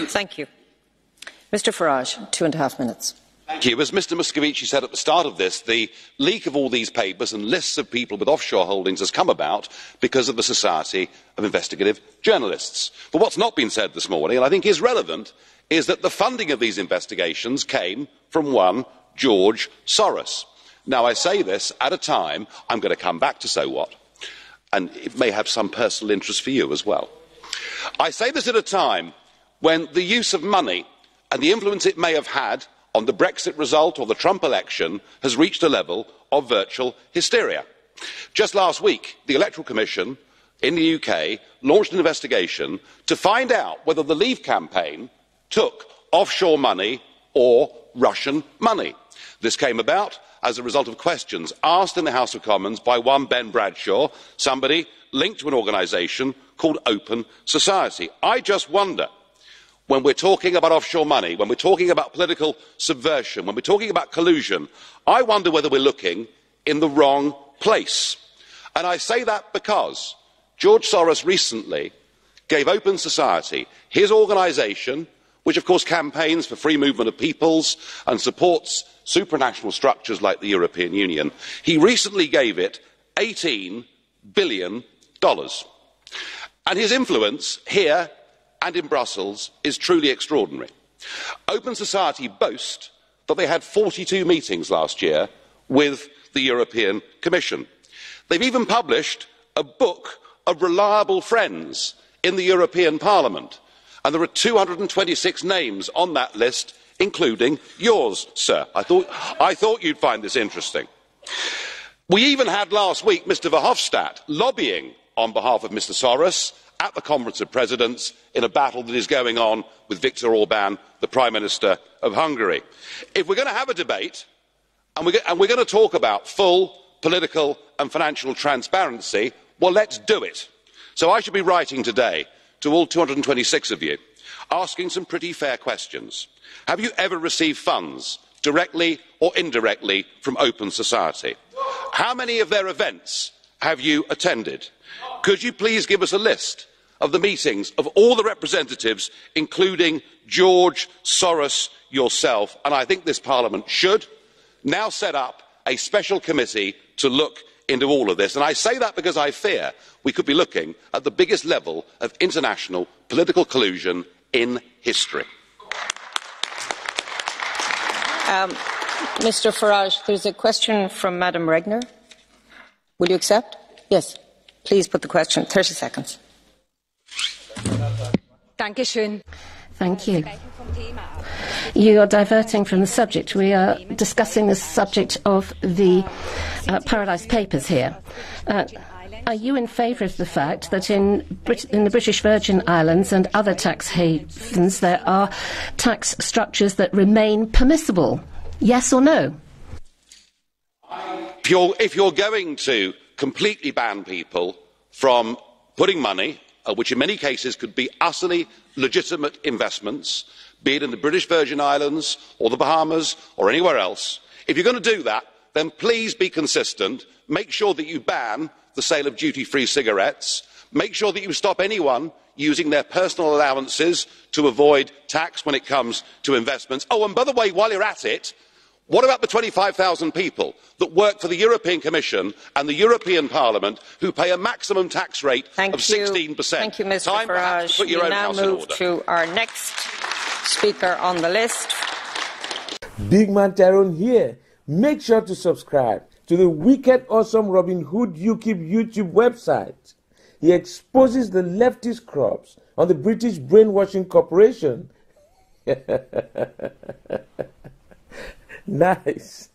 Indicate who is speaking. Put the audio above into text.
Speaker 1: Thank you. Mr Farage, 2.5 minutes.
Speaker 2: Thank you. As Mr Moscovici said at the start of this, the leak of all these papers and lists of people with offshore holdings has come about because of the Society of Investigative Journalists. But what's not been said this morning, and I think is relevant, is that the funding of these investigations came from one George Soros. Now, I say this at a time, I'm going to come back to so what, and it may have some personal interest for you as well. I say this at a time when the use of money and the influence it may have had on the Brexit result or the Trump election has reached a level of virtual hysteria. Just last week, the Electoral Commission in the UK launched an investigation to find out whether the Leave campaign took offshore money or Russian money. This came about as a result of questions asked in the House of Commons by one Ben Bradshaw, somebody linked to an organisation called Open Society. I just wonder, when we're talking about offshore money, when we're talking about political subversion, when we're talking about collusion, I wonder whether we're looking in the wrong place. And I say that because George Soros recently gave Open Society, his organisation, which of course campaigns for free movement of peoples and supports supranational structures like the European Union, he recently gave it $18 billion. And his influence here and in Brussels is truly extraordinary. Open Society boast that they had 42 meetings last year with the European Commission. They've even published a book of reliable friends in the European Parliament, and there are 226 names on that list, including yours, sir. I thought you'd find this interesting. We even had last week Mr Verhofstadt lobbying on behalf of Mr Soros at the Conference of Presidents in a battle that is going on with Viktor Orban, the Prime Minister of Hungary. If we're going to have a debate and we're going to talk about full political and financial transparency, well, let's do it. So I should be writing today to all 226 of you, asking some pretty fair questions. Have you ever received funds, directly or indirectly, from Open Society? How many of their events have you attended? Could you please give us a list of the meetings of all the representatives, including George Soros yourself? And I think this Parliament should now set up a special committee to look into all of this. And I say that because I fear we could be looking at the biggest level of international political collusion in history.
Speaker 1: Mr Farage, there's a question from Madam Regner. Will you accept? Yes. Please put the question. 30 seconds.
Speaker 3: Thank you. You are diverting from the subject. We are discussing the subject of the Paradise Papers here. Are you in favour of the fact that in the British Virgin Islands and other tax havens there are tax structures that remain permissible? Yes or no?
Speaker 2: If you're going to completely ban people from putting money, which in many cases could be utterly legitimate investments, be it in the British Virgin Islands or the Bahamas or anywhere else, if you're going to do that, then please be consistent. Make sure that you ban the sale of duty-free cigarettes. Make sure that you stop anyone using their personal allowances to avoid tax when it comes to investments. Oh, and by the way, while you're at it, what about the 25,000 people that work for the European Commission and the European Parliament who pay a maximum tax rate of 16%?
Speaker 1: Thank you, Mr
Speaker 2: Time
Speaker 1: Farage.
Speaker 2: to put your own house in order.
Speaker 1: We now move to our next speaker on the list.
Speaker 4: Big Man Tyrone here. Make sure to subscribe to the wicked, awesome Robin Hood UKIP YouTube website. He exposes the leftist crops on the British Brainwashing Corporation. Nice.